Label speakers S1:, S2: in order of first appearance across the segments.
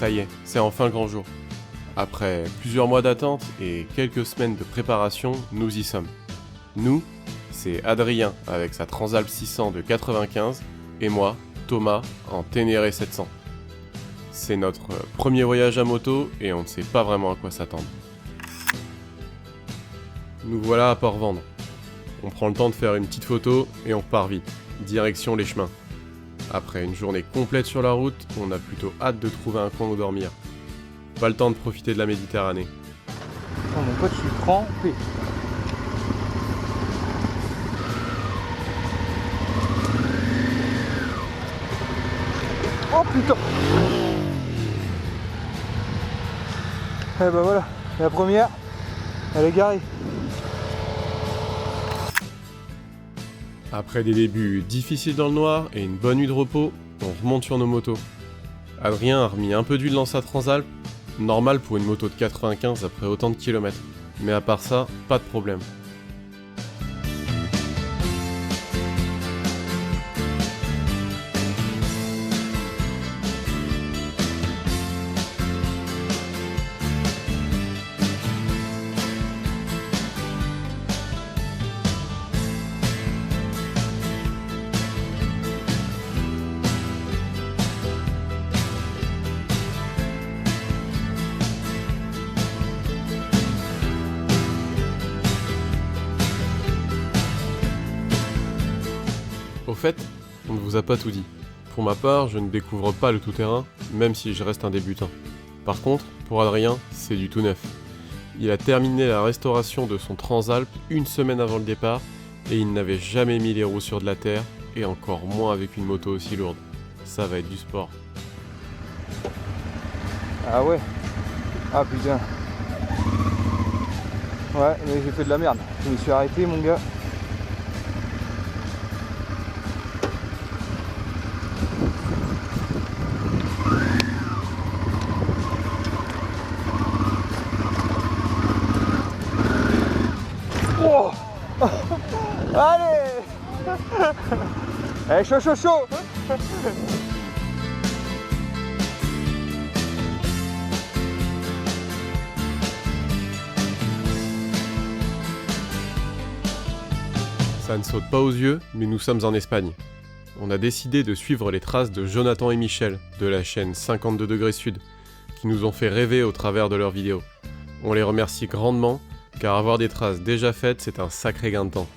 S1: ça y est, c'est enfin le grand jour. Après plusieurs mois d'attente et quelques semaines de préparation, nous y sommes. Nous, c'est Adrien avec sa Transalp 600 de 95 et moi, Thomas, en Ténéré 700. C'est notre premier voyage à moto et on ne sait pas vraiment à quoi s'attendre. Nous voilà à Port-Vendre. On prend le temps de faire une petite photo et on repart vite, direction les chemins. Après une journée complète sur la route, on a plutôt hâte de trouver un coin où dormir. Pas le temps de profiter de la Méditerranée.
S2: Oh, mon pote, je suis trempé. Oh putain. Eh ben voilà, la première, elle est garée.
S1: Après des débuts difficiles dans le noir et une bonne nuit de repos, on remonte sur nos motos. Adrien a remis un peu d'huile dans sa Transalp, normal pour une moto de 95 après autant de kilomètres. Mais à part ça, pas de problème. Au fait, on ne vous a pas tout dit. Pour ma part, je ne découvre pas le tout-terrain, même si je reste un débutant. Par contre, pour Adrien, c'est du tout neuf. Il a terminé la restauration de son Transalp une semaine avant le départ, et il n'avait jamais mis les roues sur de la terre, et encore moins avec une moto aussi lourde. Ça va être du sport.
S2: Ah ouais. Ah putain. Ouais, mais j'ai fait de la merde. Je me suis arrêté, mon gars. Oh. Allez. Allez, chaud, chaud, chaud.
S1: Ça ne saute pas aux yeux, mais nous sommes en Espagne. On a décidé de suivre les traces de Jonathan et Michel, de la chaîne 52 degrés sud, qui nous ont fait rêver au travers de leurs vidéos. On les remercie grandement, car avoir des traces déjà faites, c'est un sacré gain de temps.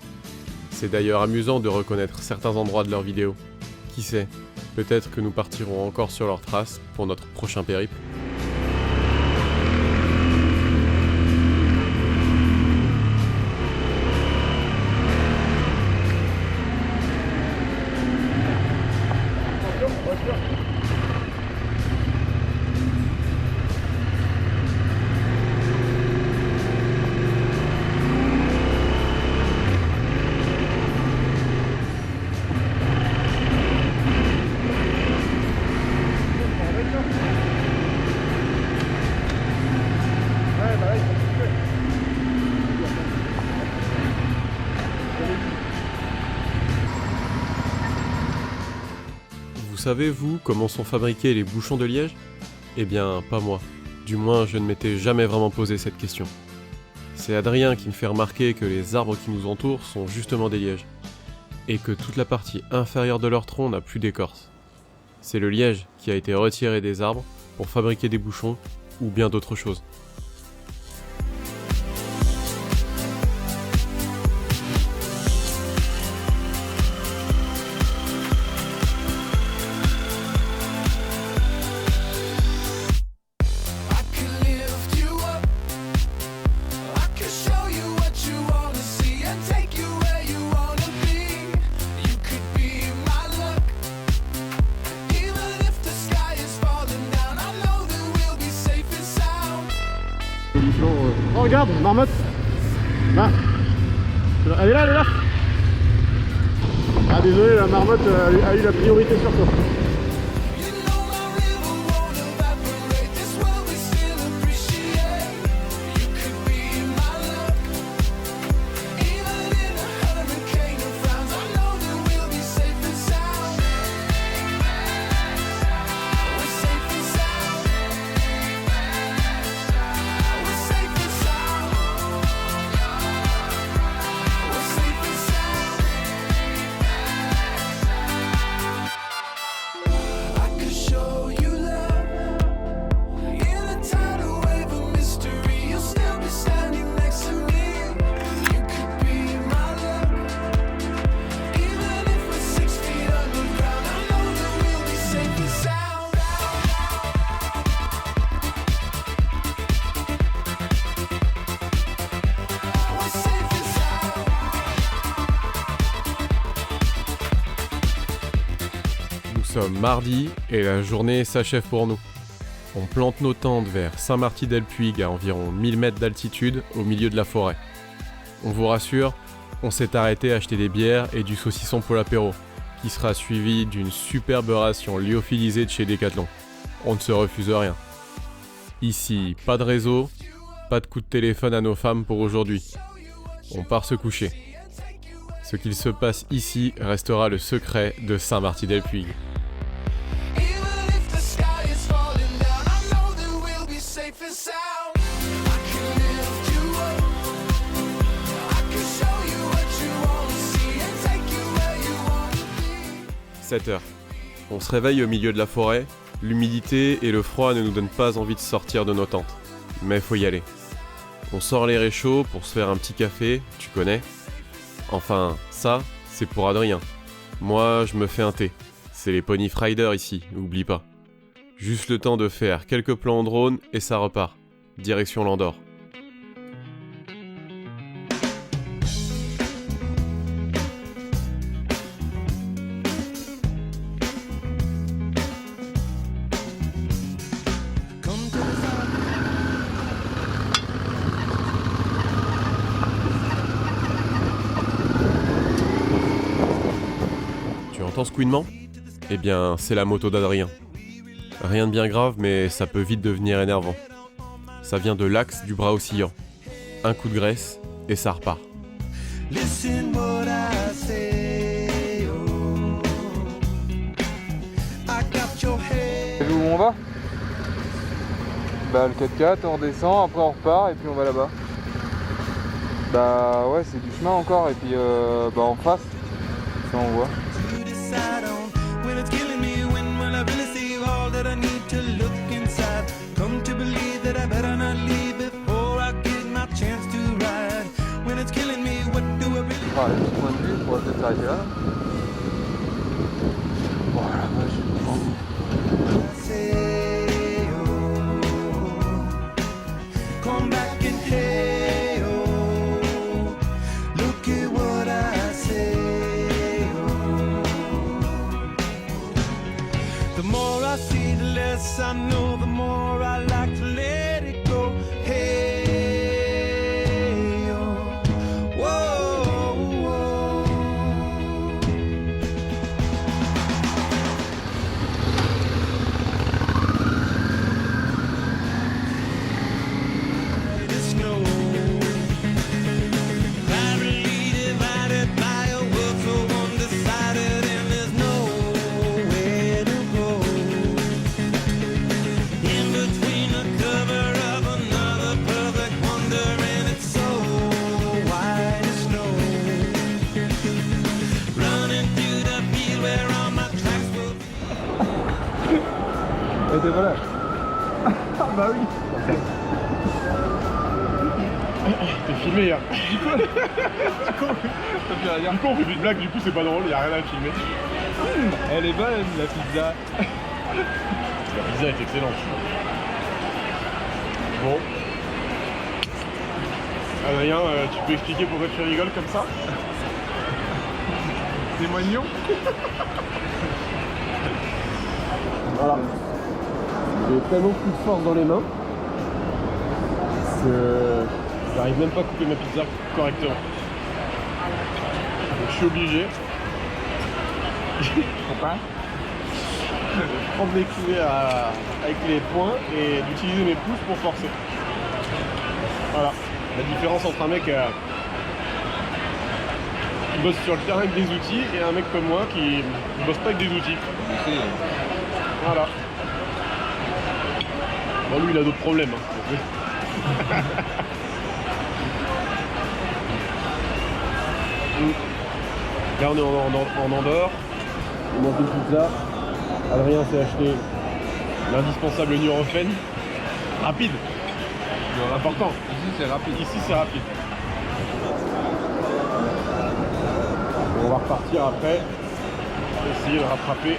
S1: C'est d'ailleurs amusant de reconnaître certains endroits de leurs vidéos. Qui sait, peut-être que nous partirons encore sur leurs traces pour notre prochain périple. Vous savez, vous, comment sont fabriqués les bouchons de liège ? Eh bien, pas moi. Du moins, je ne m'étais jamais vraiment posé cette question. C'est Adrien qui me fait remarquer que les arbres qui nous entourent sont justement des lièges, et que toute la partie inférieure de leur tronc n'a plus d'écorce. C'est le liège qui a été retiré des arbres pour fabriquer des bouchons ou bien d'autres choses.
S3: Oh regarde, marmotte. Là. Elle est là, elle est là. Ah désolé, la marmotte a eu la priorité sur toi.
S1: sommes mardi et la journée s'achève pour nous. On plante nos tentes vers Saint-Marty-del-Puig à environ 1000 mètres d'altitude au milieu de la forêt. On vous rassure, on s'est arrêté acheter des bières et du saucisson pour l'apéro, qui sera suivi d'une superbe ration lyophilisée de chez Decathlon. On ne se refuse rien. Ici, pas de réseau, pas de coup de téléphone à nos femmes pour aujourd'hui. On part se coucher. Ce qu'il se passe ici restera le secret de Saint-Marty-del-Puig. « 7h. On se réveille au milieu de la forêt, l'humidité et le froid ne nous donnent pas envie de sortir de nos tentes. Mais faut y aller. On sort les réchauds pour se faire un petit café, tu connais. Enfin, ça, c'est pour Adrien. Moi, je me fais un thé. C'est les Pony Friday ici, oublie pas. Juste le temps de faire quelques plans en drone et ça repart. Direction l'Andorre. Tu entends ce couinement ? Eh bien, c'est la moto d'Adrien. Rien de bien grave, mais ça peut vite devenir énervant. Ça vient de l'axe du bras oscillant. Un coup de graisse, et ça repart.
S2: Où on va? Bah le 4x4, on redescend, après on repart et puis on va là-bas. Bah ouais, c'est du chemin encore et puis bah en face, ça on voit. Voilà, le petit point de vue, on va peut-être s'arrêter là. Voilà,
S4: The more I see, the less I know, the more I like to let it go. Hey, oh, whoa, whoa. The snow, barely divided by a world so undecided, and there's nowhere to go. In between the cover of another perfect wonder, and it's so white as snow. Running through the field where all my tracks will be.
S2: Et t'es pas là? Ah bah oui.
S3: T'es filmé hier.
S2: Du coup,
S3: on fait une blague, du coup c'est pas drôle, y'a rien à filmer.
S2: elle est bonne la pizza.
S3: La pizza est excellente. Bon. Adrien, tu peux expliquer pourquoi tu rigoles comme ça?
S2: Témoignons.
S3: Voilà. J'ai tellement plus de force dans les mains que j'arrive même pas à couper ma pizza correctement. Donc je suis obligé
S2: Pourquoi?
S3: de prendre les cuillères avec les poings et d'utiliser mes pouces pour forcer. Voilà. La différence entre un mec qui bosse sur le terrain avec des outils et un mec comme moi qui ne bosse pas avec des outils. Voilà. Bon, lui il a d'autres problèmes. Hein. Là on est en Andorre, on mange une pizza. Adrien s'est acheté l'indispensable Nurofen. Rapide. Important.
S2: Ici c'est rapide.
S3: Ici c'est rapide. On va repartir après. Essayer de rattraper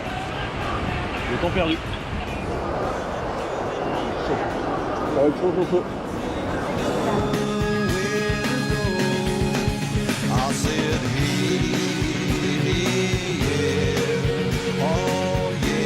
S3: le temps perdu. Chaud. Ça va être chaud, chaud, chaud.
S4: I said, hey, hey, yeah, oh yeah.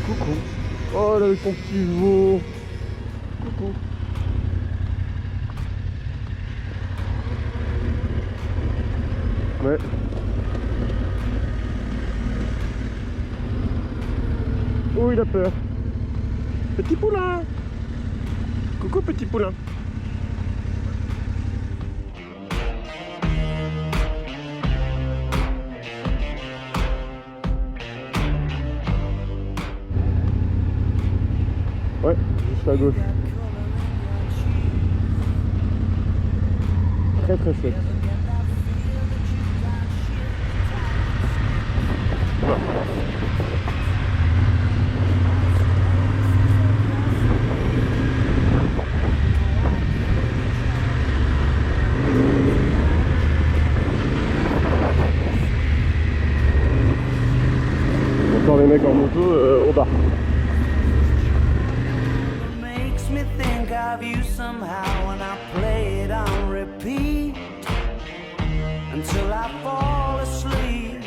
S3: Coucou. Oh là avec son petit veau. Coucou. Ouais. Oh il a peur. Petit poulain. Coucou petit poulain. Ouais, juste à gauche. Très très chouette. Voilà. Encore les mecs en moto au bar.
S4: Makes me think of you somehow and I play it on repeat until I fall asleep,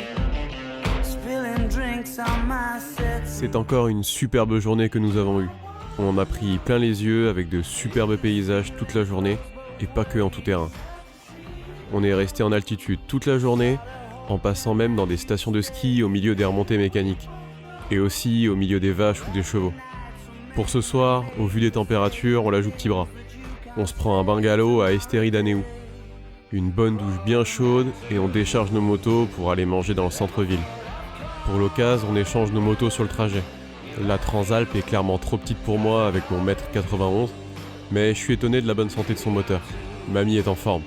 S4: spilling drinks on my set.
S1: C'est encore une superbe journée que nous avons eue. On en a pris plein les yeux avec de superbes paysages toute la journée et pas que en tout terrain. On est resté en altitude toute la journée, en passant même dans des stations de ski au milieu des remontées mécaniques et aussi au milieu des vaches ou des chevaux. Pour ce soir, au vu des températures, on la joue petit bras. On se prend un bungalow à Esteri d'Anéou. Une bonne douche bien chaude et on décharge nos motos pour aller manger dans le centre-ville. Pour l'occasion, on échange nos motos sur le trajet. La Transalp est clairement trop petite pour moi avec mon mètre 91, mais je suis étonné de la bonne santé de son moteur. Mamie est en forme.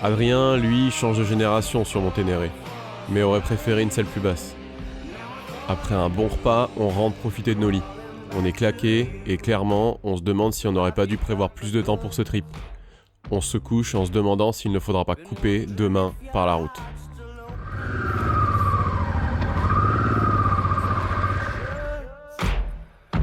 S1: Adrien, lui, change de génération sur mon Ténéré, mais aurait préféré une selle plus basse. Après un bon repas, on rentre profiter de nos lits. On est claqué et clairement, on se demande si on n'aurait pas dû prévoir plus de temps pour ce trip. On se couche en se demandant s'il ne faudra pas couper demain par la route.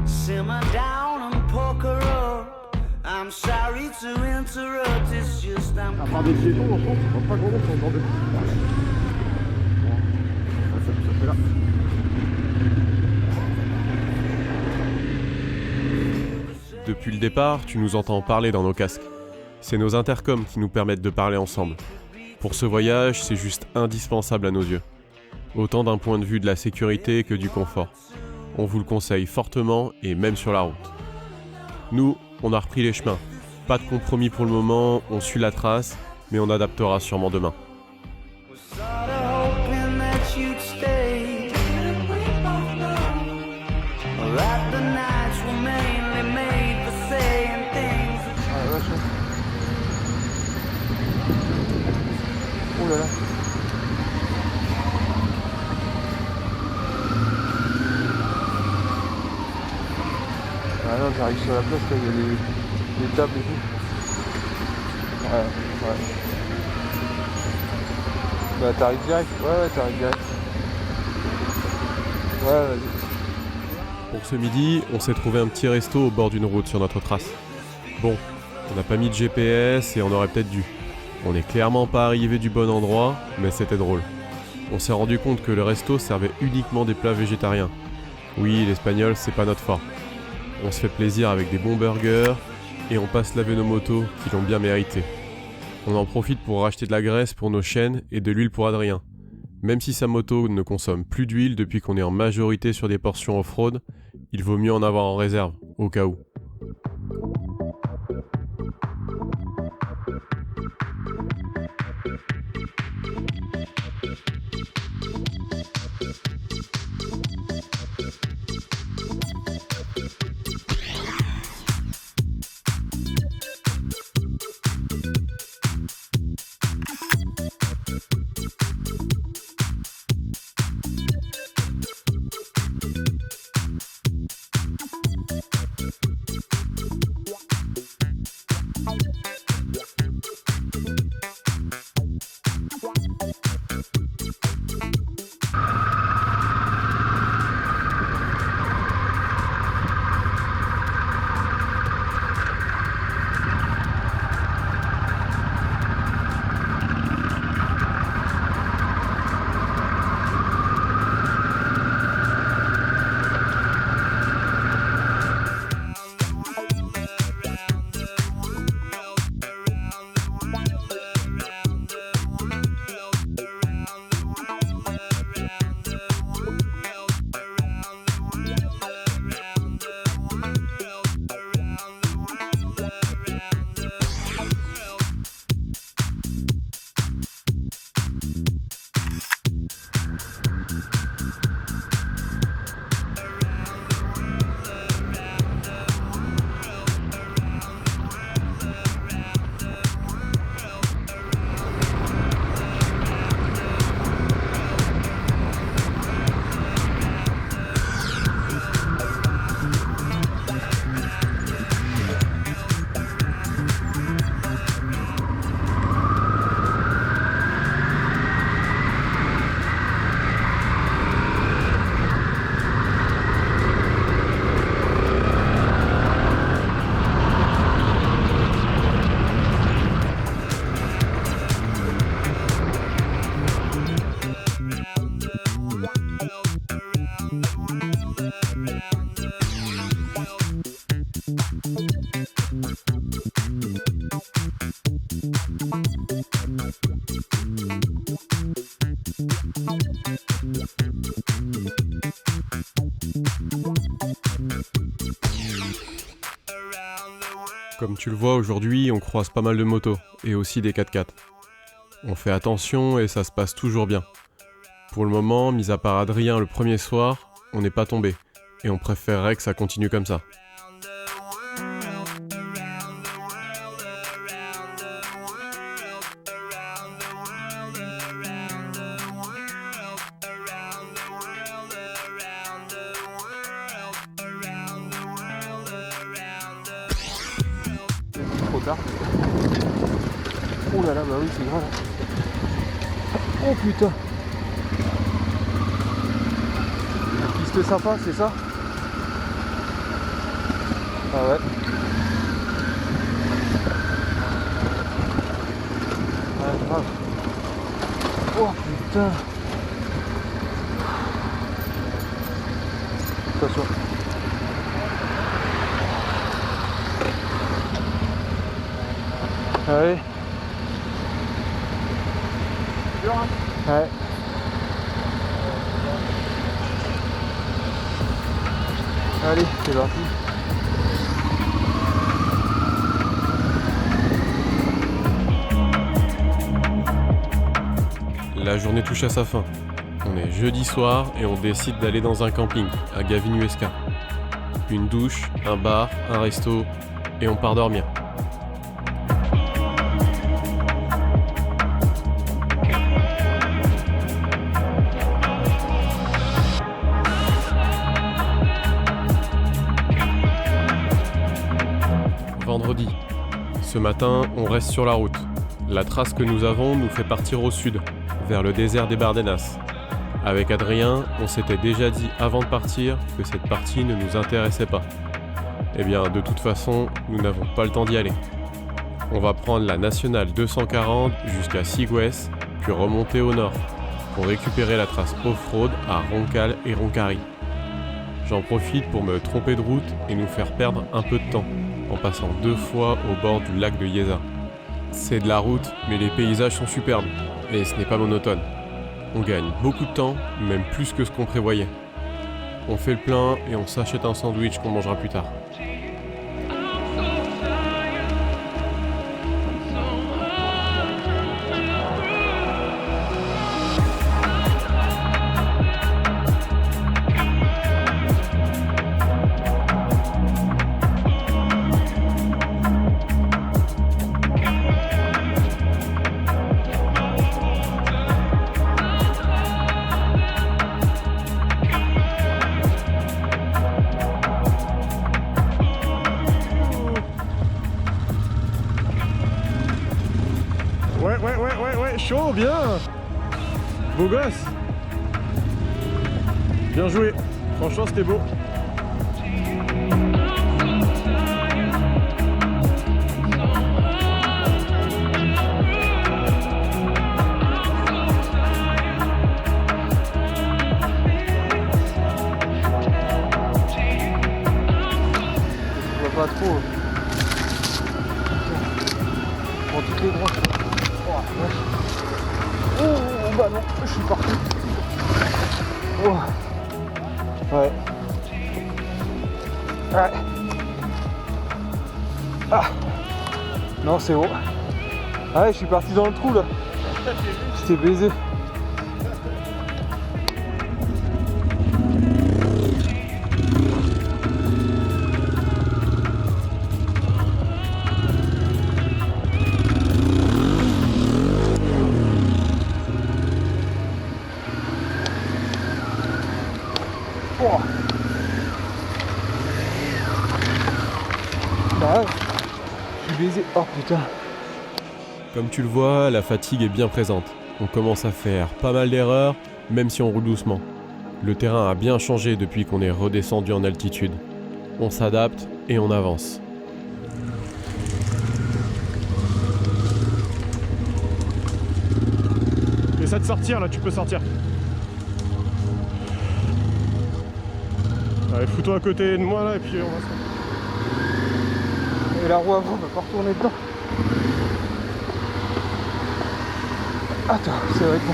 S4: Simmer down and poker up. I'm sorry to interrupt, it's just I'm
S3: À part des piétons, en France, on voit pas grand monde sur le bord de ça fait là.
S1: Depuis le départ, tu nous entends parler dans nos casques. C'est nos intercoms qui nous permettent de parler ensemble. Pour ce voyage, c'est juste indispensable à nos yeux. Autant d'un point de vue de la sécurité que du confort. On vous le conseille fortement et même sur la route. Nous, on a repris les chemins. Pas de compromis pour le moment, on suit la trace, mais on adaptera sûrement demain.
S4: sorta hoping that you'd stay. That the nights were mainly made for saying things.
S2: Ah la vache. Oh là là. Ah non, j'arrive sur la place, là, il y a les tables et tout. Ouais, ouais. Bah t'arrives direct, ouais, t'arrives direct. Ouais, vas-y.
S1: Pour ce midi, on s'est trouvé un petit resto au bord d'une route sur notre trace. Bon, on n'a pas mis de GPS et on aurait peut-être dû. On n'est clairement pas arrivé du bon endroit, mais c'était drôle. On s'est rendu compte que le resto servait uniquement des plats végétariens. Oui, l'espagnol, c'est pas notre fort. On se fait plaisir avec des bons burgers et on passe laver nos motos qui l'ont bien mérité. On en profite pour racheter de la graisse pour nos chaînes et de l'huile pour Adrien. Même si sa moto ne consomme plus d'huile depuis qu'on est en majorité sur des portions off-road, il vaut mieux en avoir en réserve, au cas où. Comme tu le vois aujourd'hui, on croise pas mal de motos et aussi des 4x4. On fait attention et ça se passe toujours bien. Pour le moment, mis à part Adrien le premier soir, on n'est pas tombé et on préférerait que ça continue comme ça.
S2: Trop tard. Oh là là, bah oui, c'est grave. Oh putain. Piste sympa, c'est ça? Ah ouais. Ah grave. Oh putain. Attention. Allez. Ouais. Allez, c'est parti.
S1: La journée touche à sa fin. On est jeudi soir et on décide d'aller dans un camping à Gavinuesca. Une douche, un bar, un resto et on part dormir. Vendredi. Ce matin, on reste sur la route. La trace que nous avons nous fait partir au sud, vers le désert des Bardenas. Avec Adrien, on s'était déjà dit avant de partir que cette partie ne nous intéressait pas. Eh bien, de toute façon, nous n'avons pas le temps d'y aller. On va prendre la nationale 240 jusqu'à Sigües, puis remonter au nord, pour récupérer la trace off-road à Roncal et Roncari. J'en profite pour me tromper de route et nous faire perdre un peu de temps, en passant 2 fois au bord du lac de Yeza. C'est de la route, mais les paysages sont superbes, et ce n'est pas monotone. On gagne beaucoup de temps, même plus que ce qu'on prévoyait. On fait le plein et on s'achète un sandwich qu'on mangera plus tard.
S3: Ouais, chaud, bien. Beau gosse. Bien joué. Franchement, c'était beau.
S2: Je vois pas trop. Prends toutes les droites. Oh bah non, je suis parti. Oh. Ouais. Ouais. Ah. Non, c'est bon. Ah ouais, je suis parti dans le trou là. J'étais baisé. Oh. Bah ouais, je suis baisé. Oh putain.
S1: Comme tu le vois, la fatigue est bien présente. On commence à faire pas mal d'erreurs, même si on roule doucement. Le terrain a bien changé depuis qu'on est redescendu en altitude. On s'adapte et on avance.
S3: Essaie de sortir là, tu peux sortir. Allez, fous-toi à côté de moi là et puis on va se...
S2: Et la roue avant, on va pas retourner dedans. Attends, c'est vrai que bon.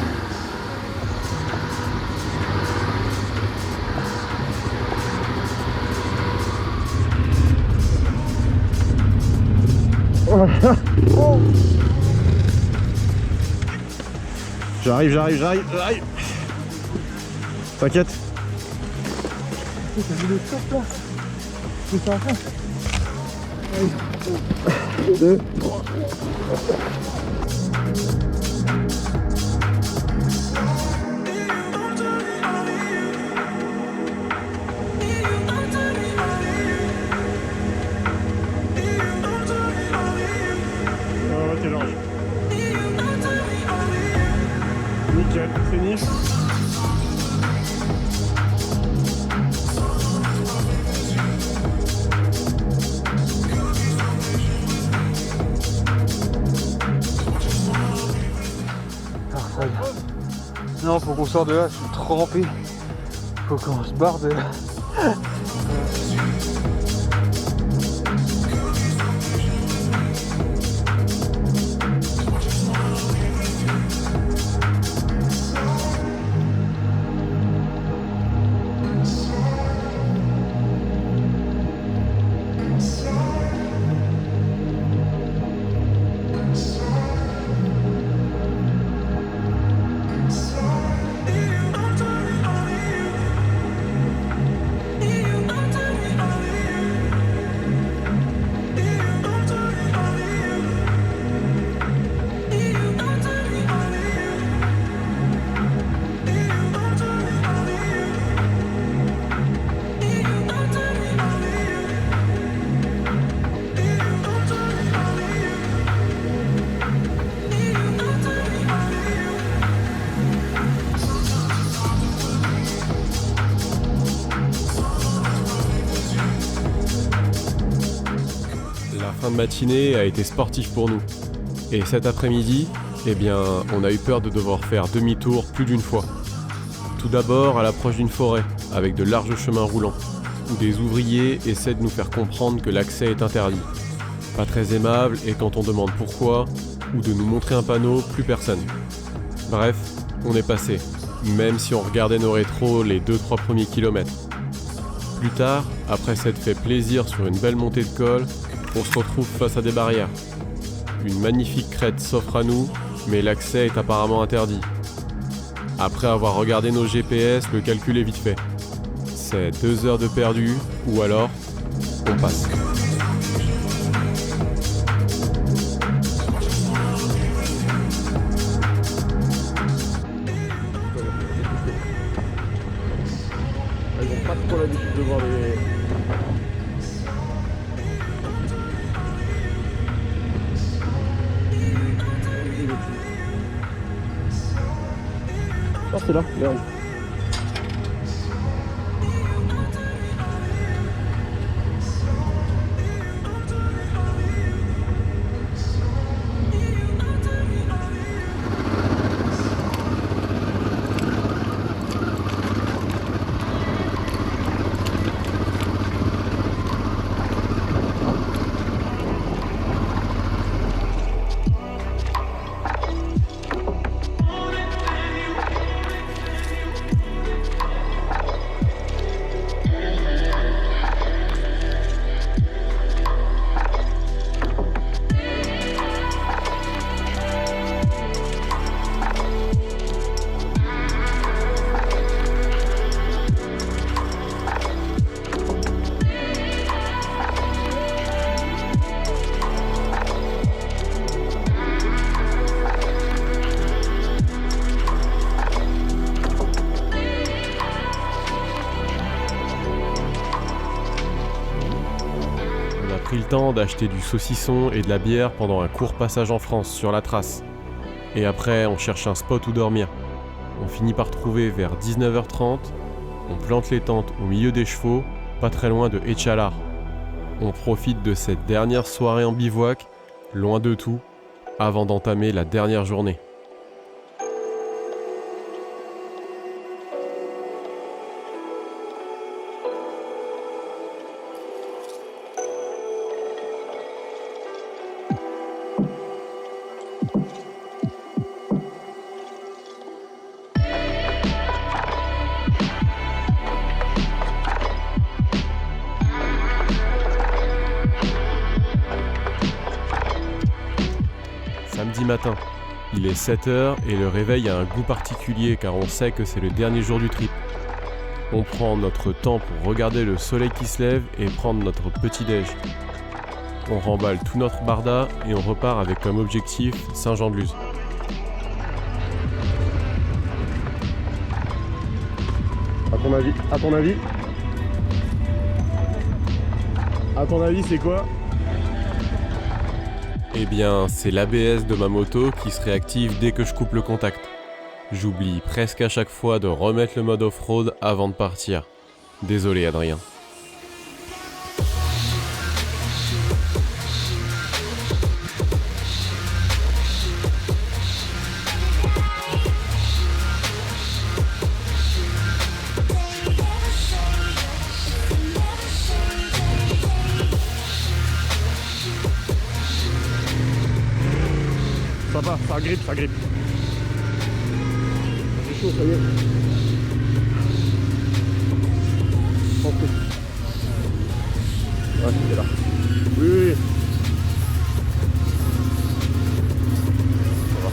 S3: J'arrive. T'inquiète.
S2: T'as vu le top là? C'est ça.
S3: T'es large. Nickel, c'est Nice.
S2: Non, faut qu'on sorte de là, je suis trempé. Faut qu'on se barre de là.
S1: La fin de matinée a été sportive pour nous. Et cet après-midi, eh bien, on a eu peur de devoir faire demi-tour plus d'une fois. Tout d'abord à l'approche d'une forêt, avec de larges chemins roulants, où des ouvriers essaient de nous faire comprendre que l'accès est interdit. Pas très aimable, et quand on demande pourquoi, ou de nous montrer un panneau, plus personne. Bref, on est passé, même si on regardait nos rétros les 2-3 premiers kilomètres. Plus tard, après s'être fait plaisir sur une belle montée de col, on se retrouve face à des barrières. Une magnifique crête s'offre à nous, mais l'accès est apparemment interdit. Après avoir regardé nos GPS, le calcul est vite fait. C'est 2 heures de perdu, ou alors, on passe.
S3: Ils n'ont pas trop l'habitude de voir les... Ah, c'est là, merde.
S1: Pris le temps d'acheter du saucisson et de la bière pendant un court passage en France sur la trace. Et après, on cherche un spot où dormir. On finit par trouver vers 19h30, on plante les tentes au milieu des chevaux, pas très loin de Échalar. On profite de cette dernière soirée en bivouac, loin de tout, avant d'entamer la dernière journée. Samedi matin, Il est 7h et le réveil a un goût particulier car on sait que c'est le dernier jour du trip. On prend notre temps pour regarder le soleil qui se lève et prendre notre petit-déj. On remballe tout notre barda et on repart avec comme objectif Saint-Jean-de-Luz.
S3: À ton avis, c'est quoi?
S1: Eh bien, c'est l'ABS de ma moto qui se réactive dès que je coupe le contact. J'oublie presque à chaque fois de remettre le mode off-road avant de partir. Désolé Adrien.
S3: Ça va, ça grippe. C'est chaud, ça y est. Ouais, c'est là. Oui. Ça va.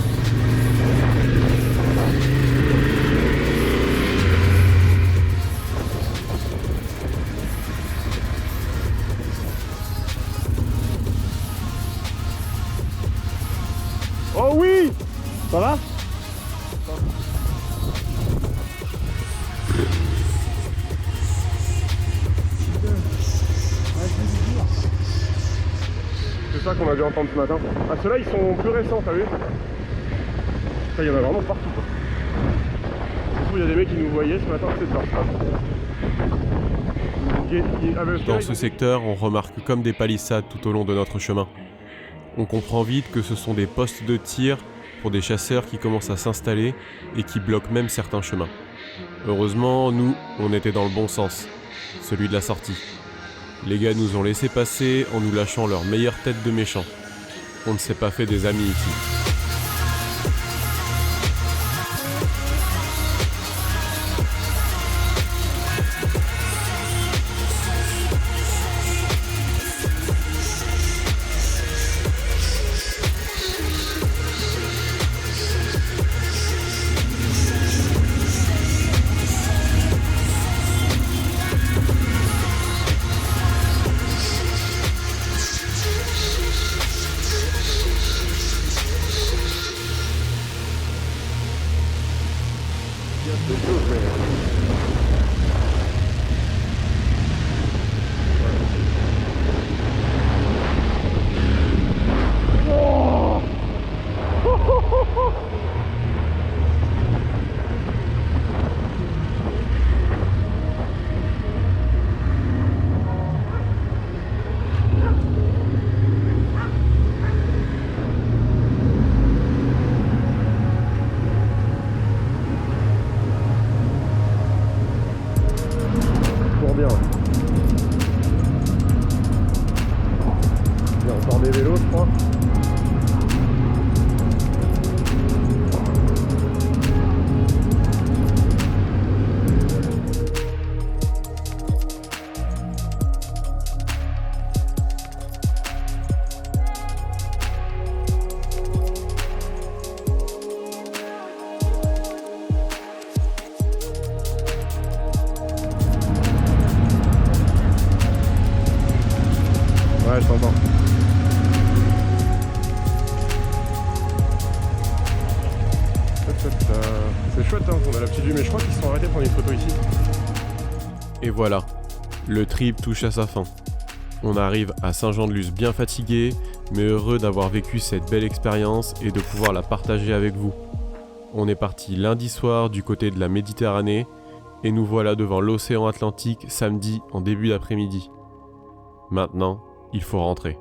S3: Oh oui! Ça va? C'est ça qu'on a dû entendre ce matin. Ah, ceux-là, ils sont plus récents, t'as vu? Ça, il y en a vraiment partout, quoi. Il y a des mecs qui nous voyaient ce matin, c'est ça.
S1: Dans ce secteur, on remarque comme des palissades tout au long de notre chemin. On comprend vite que ce sont des postes de tir pour des chasseurs qui commencent à s'installer et qui bloquent même certains chemins. Heureusement, nous, on était dans le bon sens, celui de la sortie. Les gars nous ont laissé passer en nous lâchant leur meilleure tête de méchants. On ne s'est pas fait des amis ici.
S3: Il y a encore des vélos, je crois. Ouais, je t'entends. C'est chouette, hein, on a la petite vue, mais je crois qu'ils se sont arrêtés pour prendre une photo ici.
S1: Et voilà, le trip touche à sa fin. On arrive à Saint-Jean-de-Luz bien fatigué, mais heureux d'avoir vécu cette belle expérience et de pouvoir la partager avec vous. On est parti lundi soir du côté de la Méditerranée, et nous voilà devant l'océan Atlantique samedi en début d'après-midi. Maintenant, il faut rentrer.